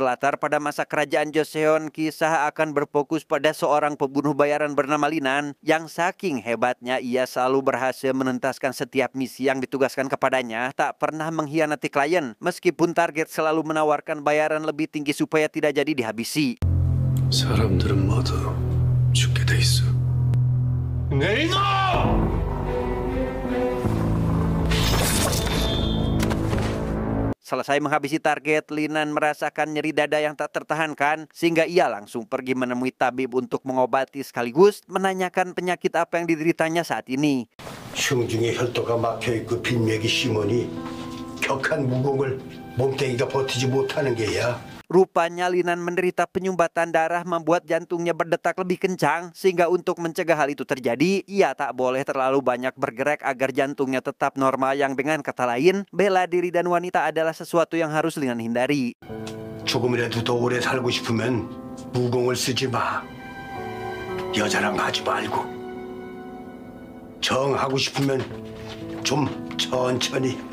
Berlatar pada masa kerajaan Joseon, kisah akan berfokus pada seorang pembunuh bayaran bernama Linan yang saking hebatnya ia selalu berhasil menuntaskan setiap misi yang ditugaskan kepadanya, tak pernah mengkhianati klien meskipun target selalu menawarkan bayaran lebih tinggi supaya tidak jadi dihabisi. 사람들은 모두 죽게 돼 있어. 내리노! Selesai menghabisi target, Linan merasakan nyeri dada yang tak tertahankan sehingga ia langsung pergi menemui tabib untuk mengobati sekaligus menanyakan penyakit apa yang dideritanya saat ini. 흉중에 혈도가 막혀있고 빈맥이 심하니 격한 무공을 몸뚱이가 버티지 못하는 게야. Rupanya Linan menderita penyumbatan darah membuat jantungnya berdetak lebih kencang sehingga untuk mencegah hal itu terjadi, ia tak boleh terlalu banyak bergerak agar jantungnya tetap normal, yang dengan kata lain, bela diri dan wanita adalah sesuatu yang harus Linan hindari. 조금이라도 더 오래 살고 싶으면 무공을 쓰지 마. 여자랑 하지 말고. 정하고 싶으면 좀 천천히.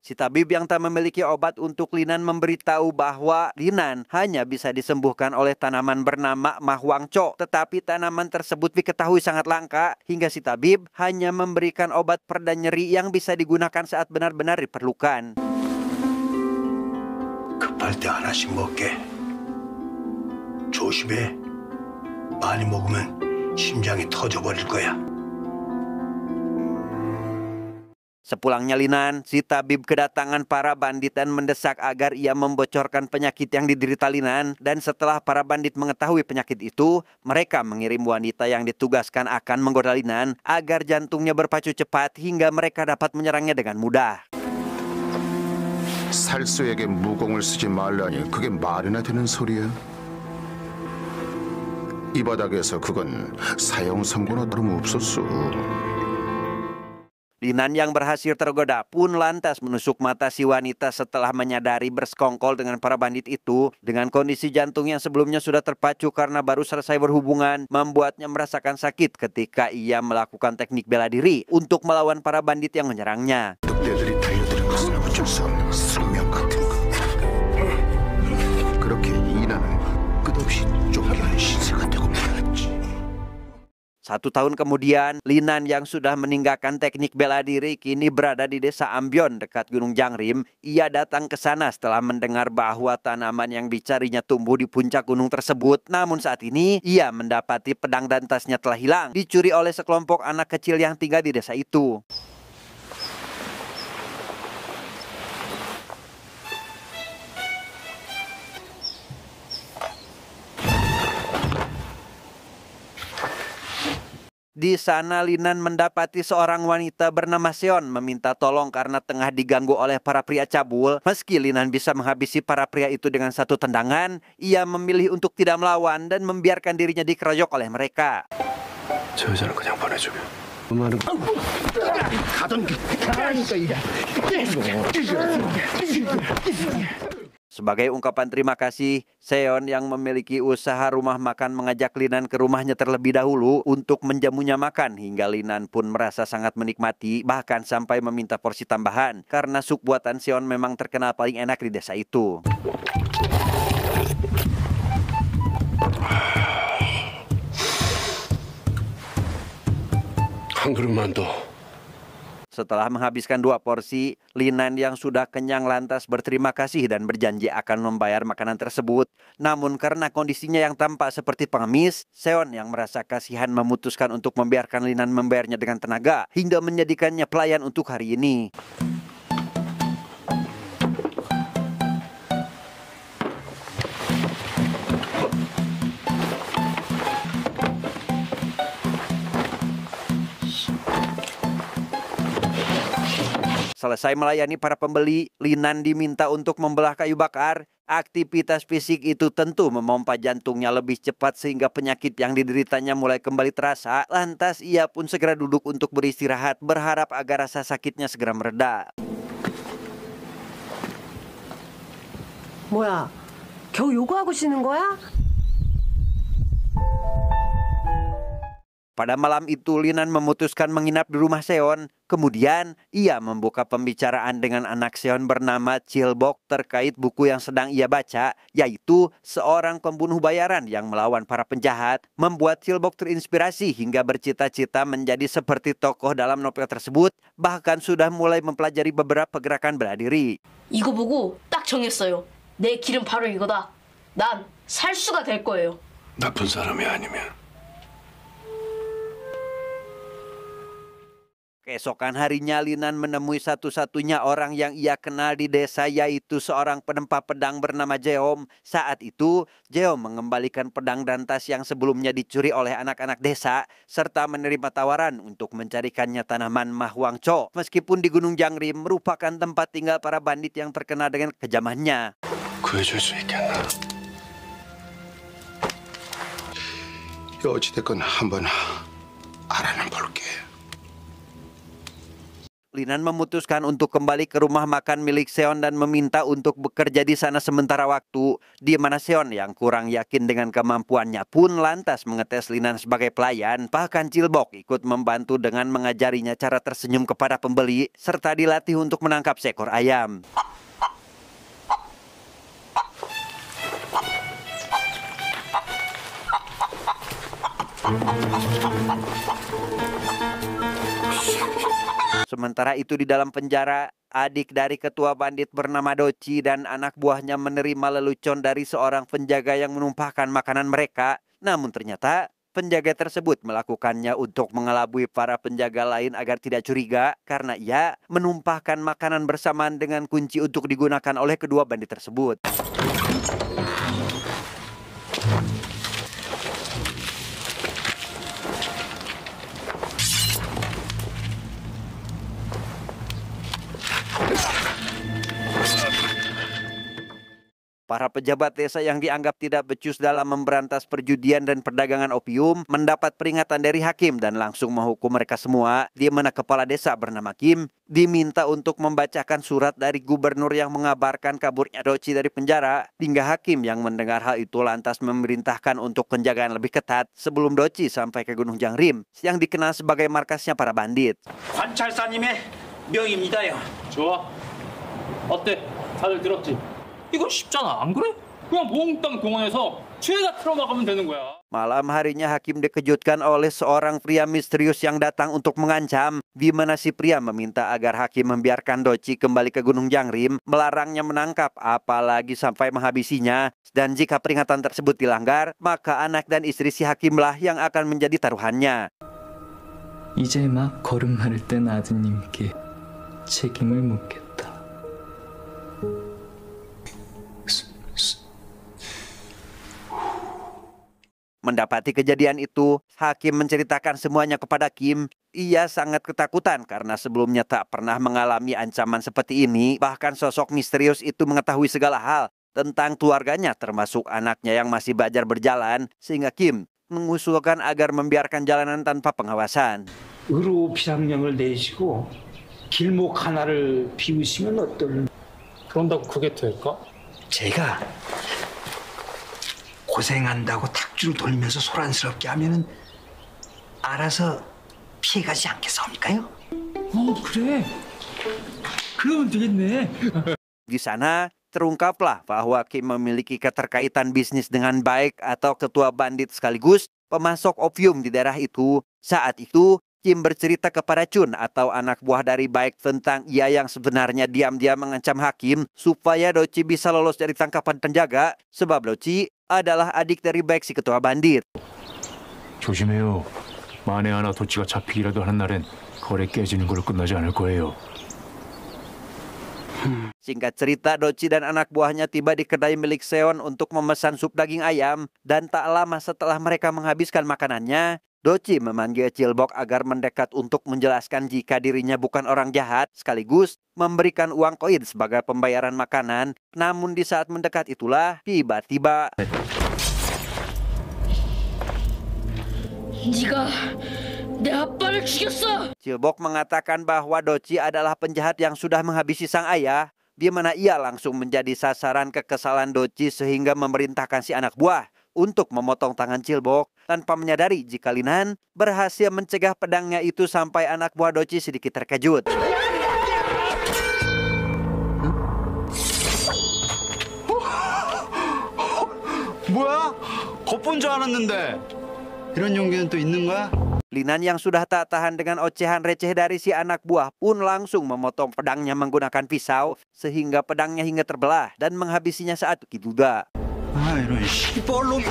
Si tabib yang tak memiliki obat untuk Linan memberitahu bahwa Linan hanya bisa disembuhkan oleh tanaman bernama mahwangco. Tetapi tanaman tersebut diketahui sangat langka hingga si tabib hanya memberikan obat pereda nyeri yang bisa digunakan saat benar-benar diperlukan. 급할 때 하나씩 먹게. 조심해. 많이 먹으면 심장이 터져버릴 거야. Sepulangnya Linan, si tabib kedatangan para bandit dan mendesak agar ia membocorkan penyakit yang diderita Linan. Dan setelah para bandit mengetahui penyakit itu, mereka mengirim wanita yang ditugaskan akan menggoda Linan agar jantungnya berpacu cepat hingga mereka dapat menyerangnya dengan mudah. 살수에게 무공을 쓰지 말라니 그게 말이나 되는 소리야? 이 바닥에서 그건 사형 선고나 다름없었어. Linan yang berhasil tergoda pun lantas menusuk mata si wanita setelah menyadari bersekongkol dengan para bandit itu. Dengan kondisi jantung yang sebelumnya sudah terpacu karena baru selesai berhubungan, membuatnya merasakan sakit ketika ia melakukan teknik bela diri untuk melawan para bandit yang menyerangnya. 늑대들이 달려드는 것은 어쩔 수 없는 숙명 같은 거. 그렇게 이나는 끝없이 쫓겨난 신세가 되고 말았지. 1 tahun kemudian, Linan yang sudah meninggalkan teknik bela diri kini berada di desa Ambyon dekat Gunung Jangrim. Ia datang ke sana setelah mendengar bahwa tanaman yang dicarinya tumbuh di puncak gunung tersebut. Namun saat ini, ia mendapati pedang dan tasnya telah hilang, dicuri oleh sekelompok anak kecil yang tinggal di desa itu. Di sana Linan mendapati seorang wanita bernama Seon meminta tolong karena tengah diganggu oleh para pria cabul. Meski Linan bisa menghabisi para pria itu dengan satu tendangan, ia memilih untuk tidak melawan dan membiarkan dirinya dikeroyok oleh mereka. 저 여자는 그냥 보내주게. Sebagai ungkapan terima kasih, Seon yang memiliki usaha rumah makan mengajak Linan ke rumahnya terlebih dahulu untuk menjamunya makan hingga Linan pun merasa sangat menikmati, bahkan sampai meminta porsi tambahan karena sup buatan Seon memang terkenal paling enak di desa itu. 한 그릇만 더. Setelah menghabiskan 2 porsi, Linan yang sudah kenyang lantas berterima kasih dan berjanji akan membayar makanan tersebut. Namun karena kondisinya yang tampak seperti pengemis, Seon yang merasa kasihan memutuskan untuk membiarkan Linan membayarnya dengan tenaga hingga menjadikannya pelayan untuk hari ini. Selesai melayani para pembeli, Linan diminta untuk membelah kayu bakar. Aktivitas fisik itu tentu memompa jantungnya lebih cepat sehingga penyakit yang dideritanya mulai kembali terasa. Lantas ia pun segera duduk untuk beristirahat, berharap agar rasa sakitnya segera mereda. 뭐야, 겨우 요거하고 쉬는 거야? Pada malam itu Linan memutuskan menginap di rumah Seon. Kemudian ia membuka pembicaraan dengan anak Seon bernama Chilbok terkait buku yang sedang ia baca, yaitu Seorang Pembunuh Bayaran yang Melawan Para Penjahat. Membuat Chilbok terinspirasi hingga bercita-cita menjadi seperti tokoh dalam novel tersebut, bahkan sudah mulai mempelajari beberapa gerakan bela diri. 이거 보고 딱 정했어요. 내 길은 바로 이거다. 난 살수가 될 거예요. 나쁜 사람이 아니면 Keesokan harinya Linan menemui satu-satunya orang yang ia kenal di desa, yaitu seorang penempa pedang bernama Jeom. Saat itu Jeom mengembalikan pedang dan tas yang sebelumnya dicuri oleh anak-anak desa serta menerima tawaran untuk mencarikannya tanaman Mahwangcho. Meskipun di Gunung Jangrim merupakan tempat tinggal para bandit yang terkenal dengan kejamannya. 구해줄 수 있겠나? 어찌됐건 한번 알아는 볼게. Linan memutuskan untuk kembali ke rumah makan milik Seon dan meminta untuk bekerja di sana sementara waktu, di mana Seon yang kurang yakin dengan kemampuannya pun lantas mengetes Linan sebagai pelayan. Bahkan Chilbok ikut membantu dengan mengajarinya cara tersenyum kepada pembeli serta dilatih untuk menangkap seekor ayam. Sementara itu di dalam penjara, adik dari ketua bandit bernama Doci dan anak buahnya menerima lelucon dari seorang penjaga yang menumpahkan makanan mereka. Namun ternyata penjaga tersebut melakukannya untuk mengelabui para penjaga lain agar tidak curiga karena ia menumpahkan makanan bersamaan dengan kunci untuk digunakan oleh kedua bandit tersebut. Para pejabat desa yang dianggap tidak becus dalam memberantas perjudian dan perdagangan opium mendapat peringatan dari hakim dan langsung menghukum mereka semua, di mana kepala desa bernama Kim diminta untuk membacakan surat dari gubernur yang mengabarkan kaburnya Doci dari penjara. Hingga hakim yang mendengar hal itu lantas memerintahkan untuk penjagaan lebih ketat sebelum Doci sampai ke Gunung Jangrim yang dikenal sebagai markasnya para bandit. 관찰사님의 명입니다요. 좋아. 어때? 다들 들었지? 이건 쉽잖아, 안 그래? 그냥 몽땅 동원해서 죄다 틀어막으면 되는 거야. Malam harinya hakim dikejutkan oleh seorang pria misterius yang datang untuk mengancam, di mana si pria meminta agar hakim membiarkan Doci kembali ke Gunung Jangrim, melarangnya menangkap apalagi sampai menghabisinya, dan jika peringatan tersebut dilanggar, maka anak dan istri si hakimlah yang akan menjadi taruhannya. 이제 막 걸음마를 뗀 아드님께 책임을 묻겠다. Mendapati kejadian itu, hakim menceritakan semuanya kepada Kim. Ia sangat ketakutan karena sebelumnya tak pernah mengalami ancaman seperti ini. Bahkan sosok misterius itu mengetahui segala hal tentang keluarganya termasuk anaknya yang masih belajar berjalan. Sehingga Kim mengusulkan agar membiarkan jalanan tanpa pengawasan. 의료 비상령을 내시고 길목 하나를 비우시면 어떨? 그런다고 그게 될까? 제가 고생한다고 탁주를 돌리면서 소란스럽게 하면은 알아서 피해가지 않겠사옵니까요? 그래. 그러면 되겠네. Di sana terungkaplah bahwa Kim memiliki keterkaitan bisnis dengan Baek atau ketua bandit sekaligus pemasok opium di daerah itu. Saat itu Kim bercerita kepada Chun atau anak buah dari Baek tentang ia yang sebenarnya diam-diam mengancam hakim supaya Doci bisa lolos dari tangkapan penjaga, sebab Doci adalah adik dari Baek si ketua bandit. 조심해요. 만에 하나 도치가 잡히기라도 하는 날엔 거래 깨지는 걸로 끝나지 않을 거예요. Singkat cerita, Doci dan anak buahnya tiba di kedai milik Seon untuk memesan sup daging ayam, dan tak lama setelah mereka menghabiskan makanannya, Doci memanggil Chilbok agar mendekat untuk menjelaskan jika dirinya bukan orang jahat, sekaligus memberikan uang koin sebagai pembayaran makanan. Namun di saat mendekat itulah, tiba-tiba 네가 내 아빠를 죽였어. Chilbok mengatakan bahwa Doci adalah penjahat yang sudah menghabisi sang ayah, di mana ia langsung menjadi sasaran kekesalan Doci sehingga memerintahkan si anak buah untuk memotong tangan Chilbok. tanpa menyadari jika Linan berhasil mencegah pedangnya itu sampai anak buah Doci sedikit terkejut. 뭐야? 겉본 줄 알았는데 이런 용기는 또 있는 거야? Linan yang sudah tak tahan dengan ocehan receh dari si anak buah pun langsung memotong pedangnya menggunakan pisau sehingga pedangnya hingga terbelah dan menghabisinya saat itu juga. 아 이런 씨발놈.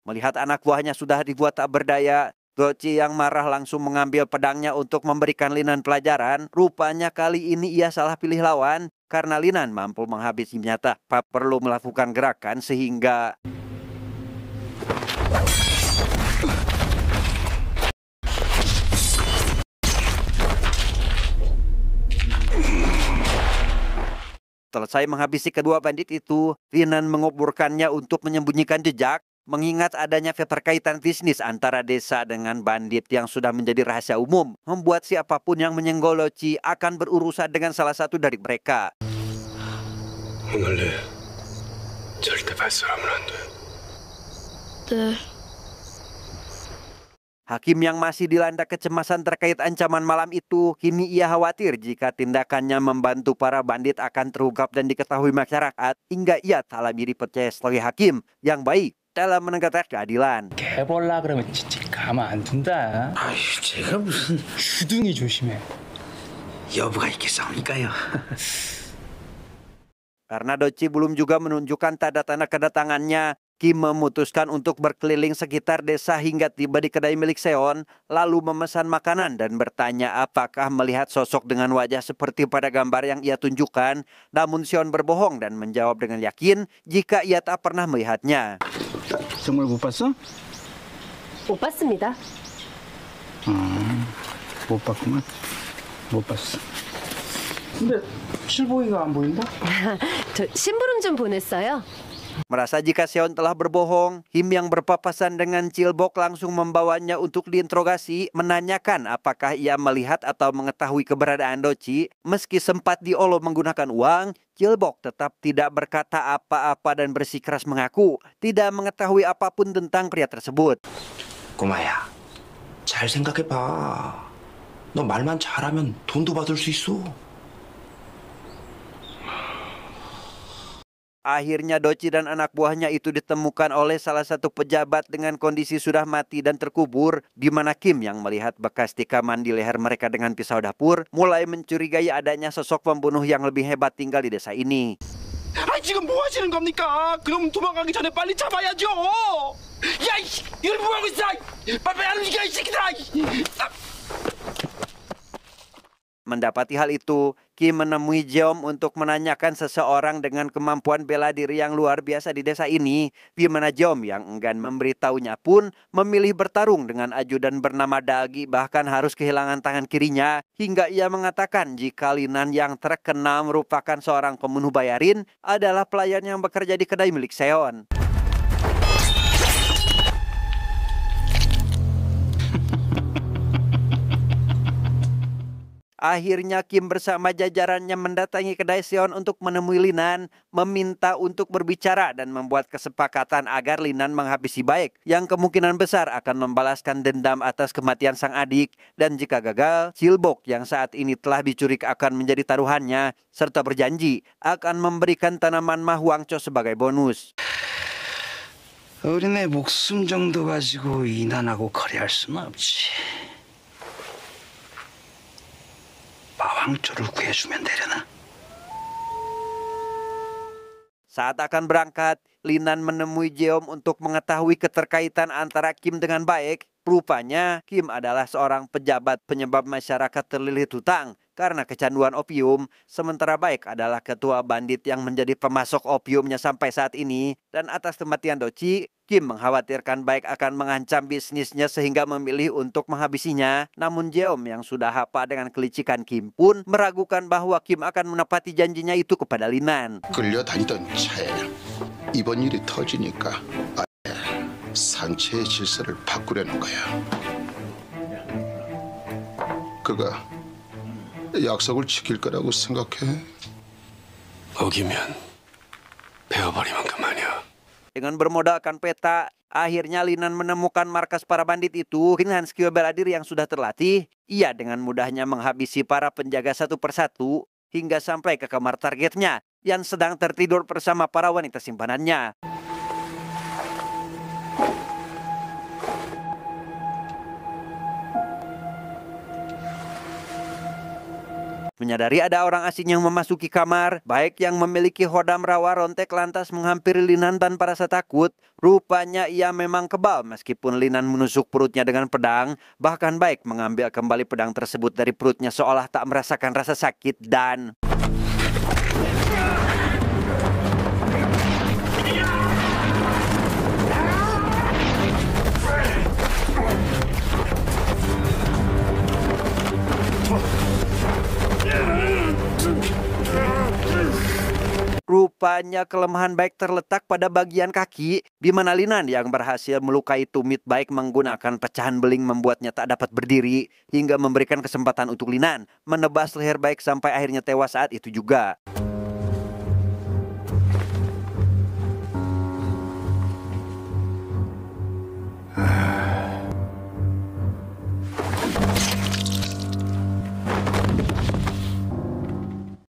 Melihat anak buahnya sudah dibuat tak berdaya, Doci yang marah langsung mengambil pedangnya untuk memberikan Linan pelajaran. Rupanya kali ini ia salah pilih lawan karena Linan mampu menghabisinya tanpa perlu melakukan gerakan sehingga selesai menghabisi kedua bandit itu, Linan menguburkannya untuk menyembunyikan jejak. Mengingat adanya keterkaitan bisnis antara desa dengan bandit yang sudah menjadi rahasia umum, membuat siapapun yang menyenggol Doci akan berurusan dengan salah satu dari mereka. 오늘래 절대 발설하면 안 돼. 네. Hakim yang masih dilanda kecemasan terkait ancaman malam itu, kini ia khawatir jika tindakannya membantu para bandit akan terungkap dan diketahui masyarakat, hingga ia tak lagi dipercaya sebagai hakim yang baik dalam menegakkan keadilan. 개벌라 그러면 진짜 가만 안 둔다. 아유 제가 무슨 주둥이 조심해. 여부가 있겠습니까요? Karena Doci belum juga menunjukkan tanda-tanda kedatangannya, Kim memutuskan untuk berkeliling sekitar desa hingga tiba di kedai milik Seon, lalu memesan makanan dan bertanya apakah melihat sosok dengan wajah seperti pada gambar yang ia tunjukkan. Namun Seon berbohong dan menjawab dengan yakin jika ia tak pernah melihatnya. 정말 못 봤어? 못 봤습니다. 못 봤구만. 못 봤어. 근데 칠보이가 안 보인다? 저 심부름 좀 보냈어요. Merasa jika Seon telah berbohong, Kim yang berpapasan dengan Chilbok langsung membawanya untuk diinterogasi, menanyakan apakah ia melihat atau mengetahui keberadaan Doci. Meski sempat diolo menggunakan uang, Chilbok tetap tidak berkata apa-apa dan bersikeras mengaku tidak mengetahui apapun tentang pria tersebut. 꼬마야, 잘 생각해봐. 너 말만 잘하면 돈도 받을 수 있어. Akhirnya Doci dan anak buahnya itu ditemukan oleh salah satu pejabat dengan kondisi sudah mati dan terkubur, di mana Kim yang melihat bekas tikaman di leher mereka dengan pisau dapur mulai mencurigai adanya sosok pembunuh yang lebih hebat tinggal di desa ini. 아 지금 뭐 하시는 겁니까? 그럼 도망가기 전에 빨리 잡아야죠. 야, 이걸 뭐 하고 있어? 빨리 안 움직여 이 새끼들아. Mendapati hal itu, Kim menemui Jeom untuk menanyakan seseorang dengan kemampuan bela diri yang luar biasa di desa ini, di mana Jeom yang enggan memberitahunya pun memilih bertarung dengan ajudan bernama Dagi, bahkan harus kehilangan tangan kirinya, hingga ia mengatakan jika Linan yang terkenal merupakan seorang pembunuh bayarin adalah pelayan yang bekerja di kedai milik Seon. Akhirnya Kim bersama jajarannya mendatangi kedai Seon untuk menemui Linan, meminta untuk berbicara dan membuat kesepakatan agar Linan menghabisi Baek yang kemungkinan besar akan membalaskan dendam atas kematian sang adik, dan jika gagal, Chilbok yang saat ini telah dicurik akan menjadi taruhannya, serta berjanji akan memberikan tanaman Mahuangco sebagai bonus. 어린애 목숨 정도 가지고 이난하고 거래할 수는 없지. 마왕조를 구해주면 되려나? Saat akan berangkat, Linan menemui Jeom untuk mengetahui keterkaitan antara Kim dengan Baek. Rupanya Kim adalah seorang pejabat penyebab masyarakat terlilit hutang karena kecanduan opium, sementara Baek adalah ketua bandit yang menjadi pemasok opiumnya sampai saat ini. Dan atas kematian Doci, Kim mengkhawatirkan Baek akan mengancam bisnisnya sehingga memilih untuk menghabisinya. Namun Jeom yang sudah hafal dengan kelicikan Kim pun meragukan bahwa Kim akan menepati janjinya itu kepada Linan. 끌려다니던 차에 이번 일이 터지니까 아예 상체의 질서를 바꾸려는 거야. 그가 약속을 지킬 거라고 생각해? 어기면 베어버리면 그만이야. Dengan bermodalkan peta, akhirnya Linan menemukan markas para bandit itu. Dengan skill bela diri yang sudah terlatih, ia dengan mudahnya menghabisi para penjaga satu persatu hingga sampai ke kamar targetnya yang sedang tertidur bersama para wanita simpanannya. Menyadari ada orang asing yang memasuki kamar, baik yang memiliki hodam rawa rontek lantas menghampiri Linan tanpa rasa takut. Rupanya ia memang kebal meskipun Linan menusuk perutnya dengan pedang. Bahkan baik mengambil kembali pedang tersebut dari perutnya seolah tak merasakan rasa sakit dan... Rupanya kelemahan baik terletak pada bagian kaki, di mana Linan yang berhasil melukai tumit baik menggunakan pecahan beling membuatnya tak dapat berdiri, hingga memberikan kesempatan untuk Linan menebas leher baik sampai akhirnya tewas saat itu juga.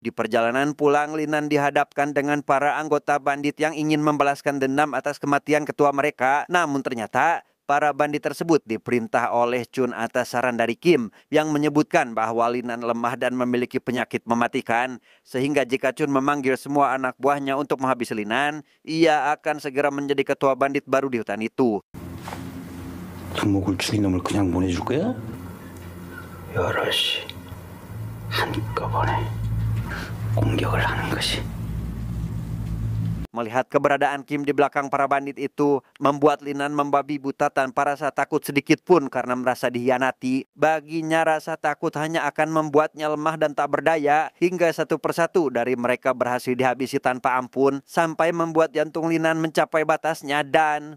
Di perjalanan pulang, Linan dihadapkan dengan para anggota bandit yang ingin membalaskan dendam atas kematian ketua mereka. Namun ternyata para bandit tersebut diperintah oleh Chun atas saran dari Kim yang menyebutkan bahwa Linan lemah dan memiliki penyakit mematikan. Sehingga jika Chun memanggil semua anak buahnya untuk menghabisi Linan, ia akan segera menjadi ketua bandit baru di hutan itu. 두목을 죽인 놈을 그냥 보내줄 거야? 여럿이 한꺼번에 공격을 하는 것이. Melihat keberadaan Kim di belakang para bandit itu membuat Linan membabi buta tanpa rasa takut sedikit pun karena merasa dihianati. Baginya rasa takut hanya akan membuatnya lemah dan tak berdaya hingga satu persatu dari mereka berhasil dihabisi tanpa ampun sampai membuat jantung Linan mencapai batasnya dan...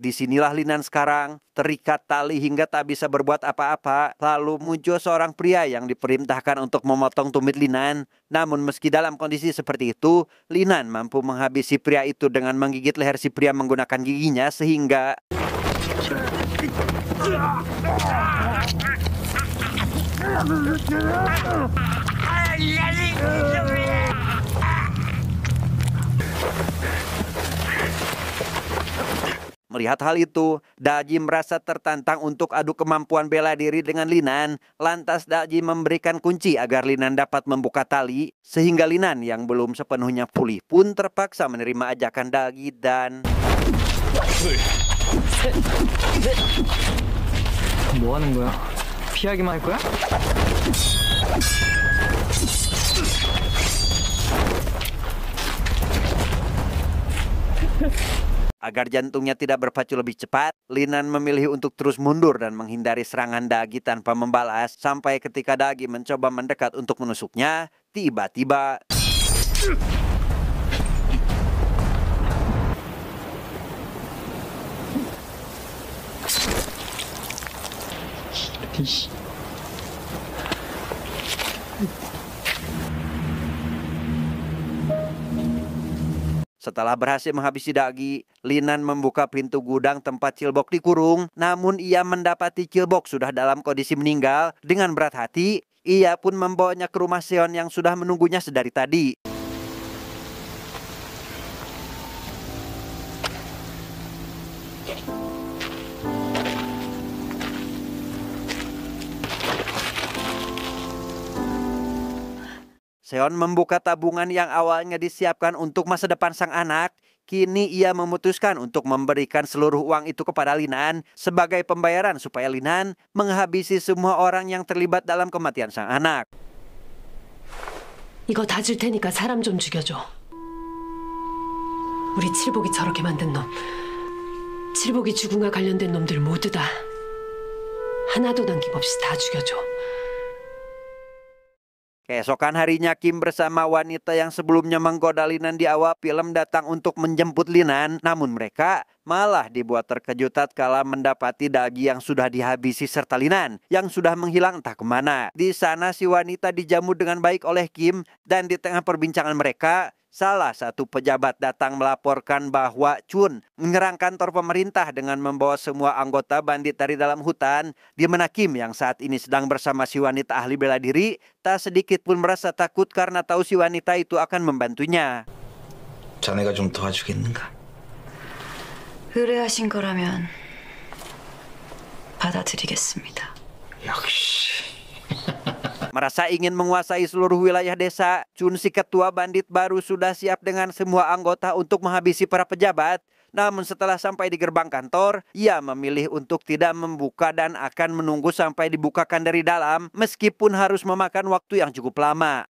Disinilah Linan sekarang, terikat tali hingga tak bisa berbuat apa-apa. Lalu muncul seorang pria yang diperintahkan untuk memotong tumit Linan. Namun meski dalam kondisi seperti itu, Linan mampu menghabisi pria itu dengan menggigit leher si pria menggunakan giginya sehingga... Melihat hal itu, Daji merasa tertantang untuk adu kemampuan bela diri dengan Linan. Lantas Daji memberikan kunci agar Linan dapat membuka tali. Sehingga Linan yang belum sepenuhnya pulih pun terpaksa menerima ajakan Daji dan... 뭐 하는 거야? 피하기만 할 거야? Agar jantungnya tidak berpacu lebih cepat, Linan memilih untuk terus mundur dan menghindari serangan Dagi tanpa membalas. Sampai ketika Dagi mencoba mendekat untuk menusuknya, tiba-tiba... Setelah berhasil menghabisi Dagi, Linan membuka pintu gudang tempat Cilbok dikurung. Namun ia mendapati Cilbok sudah dalam kondisi meninggal. Dengan berat hati, ia pun membawanya ke rumah Seon yang sudah menunggunya sedari tadi. Seon membuka tabungan yang awalnya disiapkan untuk masa depan sang anak. Kini ia memutuskan untuk memberikan seluruh uang itu kepada Linan sebagai pembayaran supaya Linan menghabisi semua orang yang terlibat dalam kematian sang anak. 이거 다 줄 테니까 사람 좀 죽여줘. 우리 칠복이 저렇게 만든 놈, 칠복이 죽음과 관련된 놈들 모두 다 하나도 남김없이 다 죽여줘. Keesokan harinya Kim bersama wanita yang sebelumnya menggoda Linan di awal film datang untuk menjemput Linan. Namun mereka malah dibuat terkejut tatkala mendapati daging yang sudah dihabisi serta Linan yang sudah menghilang entah kemana. Di sana si wanita dijamu dengan baik oleh Kim dan di tengah perbincangan mereka, salah satu pejabat datang melaporkan bahwa Chun menyerang kantor pemerintah dengan membawa semua anggota bandit dari dalam hutan, di mana Kim yang saat ini sedang bersama si wanita ahli bela diri tak sedikit pun merasa takut karena tahu si wanita itu akan membantunya. 자네가 좀 도와주겠는가? 의뢰하신 거라면 받아들이겠습니다. 역시. Merasa ingin menguasai seluruh wilayah desa, Chun si ketua bandit baru sudah siap dengan semua anggota untuk menghabisi para pejabat. Namun setelah sampai di gerbang kantor, ia memilih untuk tidak membuka dan akan menunggu sampai dibukakan dari dalam, meskipun harus memakan waktu yang cukup lama.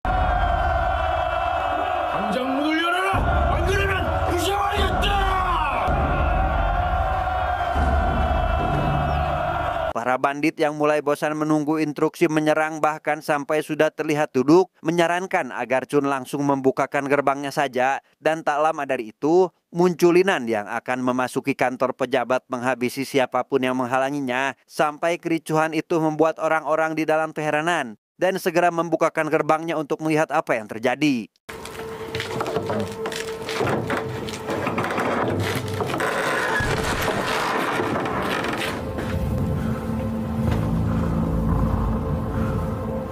당장 문을 열어라! 안 그러면 부셔버리겠다! Para bandit yang mulai bosan menunggu instruksi menyerang bahkan sampai sudah terlihat duduk, menyarankan agar Chun langsung membukakan gerbangnya saja. Dan tak lama dari itu, muncul Linan yang akan memasuki kantor pejabat menghabisi siapapun yang menghalanginya. Sampai kericuhan itu membuat orang-orang di dalam keheranan dan segera membukakan gerbangnya untuk melihat apa yang terjadi.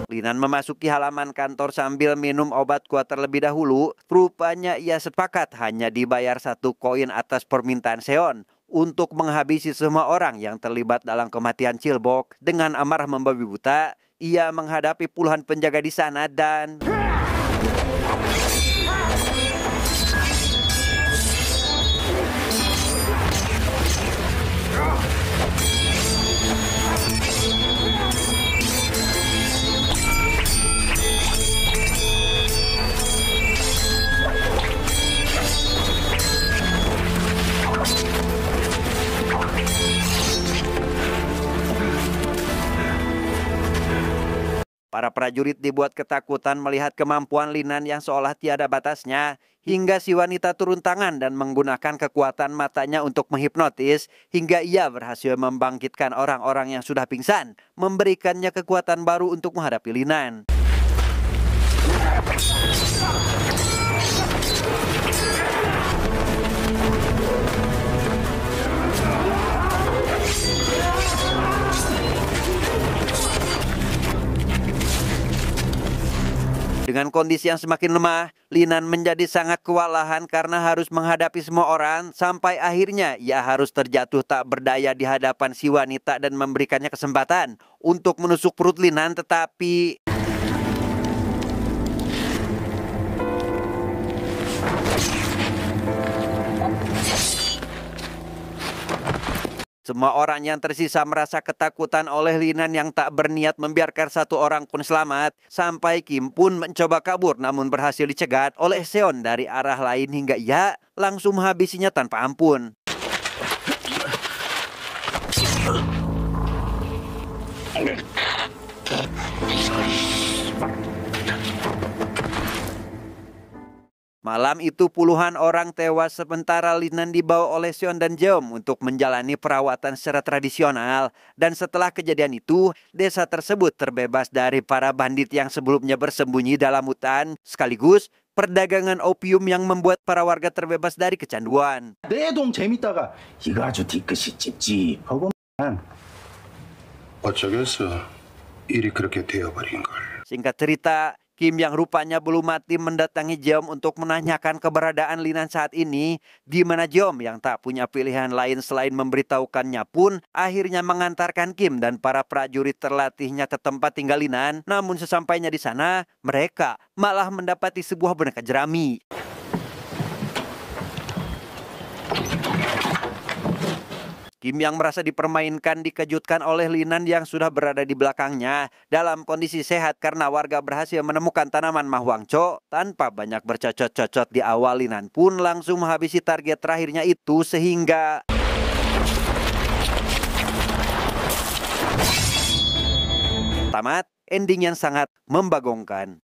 Linan memasuki halaman kantor sambil minum obat kuat terlebih dahulu. Rupanya ia sepakat hanya dibayar 1 koin atas permintaan Seon untuk menghabisi semua orang yang terlibat dalam kematian Chilbok. Dengan amarah membabi buta, ia menghadapi puluhan penjaga di sana dan... Para prajurit dibuat ketakutan melihat kemampuan Linan yang seolah tiada batasnya, hingga si wanita turun tangan dan menggunakan kekuatan matanya untuk menghipnotis, hingga ia berhasil membangkitkan orang-orang yang sudah pingsan, memberikannya kekuatan baru untuk menghadapi Linan. Dengan kondisi yang semakin lemah, Linan menjadi sangat kewalahan karena harus menghadapi semua orang, sampai akhirnya ia harus terjatuh tak berdaya di hadapan si wanita dan memberikannya kesempatan untuk menusuk perut Linan, tetapi... Semua orang yang tersisa merasa ketakutan oleh Linan yang tak berniat membiarkan satu orang pun selamat. Sampai Kim pun mencoba kabur namun berhasil dicegat oleh Seon dari arah lain hingga ia langsung menghabisinya tanpa ampun. Malam itu puluhan orang tewas sementara Linan dibawa oleh Seon dan Jeom untuk menjalani perawatan secara tradisional. Dan setelah kejadian itu, desa tersebut terbebas dari para bandit yang sebelumnya bersembunyi dalam hutan, sekaligus perdagangan opium yang membuat para warga terbebas dari kecanduan. 내 동 재밌다가 이거 아주 뒤끝이 찝찝하고 어쩌겠어. 일이 그렇게 되어버린 걸. Singkat cerita, Kim yang rupanya belum mati mendatangi Jeom untuk menanyakan keberadaan Linan saat ini, di mana Jeom yang tak punya pilihan lain selain memberitahukannya pun akhirnya mengantarkan Kim dan para prajurit terlatihnya ke tempat tinggal Linan. Namun sesampainya di sana, mereka malah mendapati sebuah boneka jerami. Kim yang merasa dipermainkan dikejutkan oleh Linan yang sudah berada di belakangnya dalam kondisi sehat karena warga berhasil menemukan tanaman Mahwangco tanpa banyak bercocot-cocot di awal. Linan pun langsung menghabisi target terakhirnya itu sehingga tamat ending yang sangat membagongkan.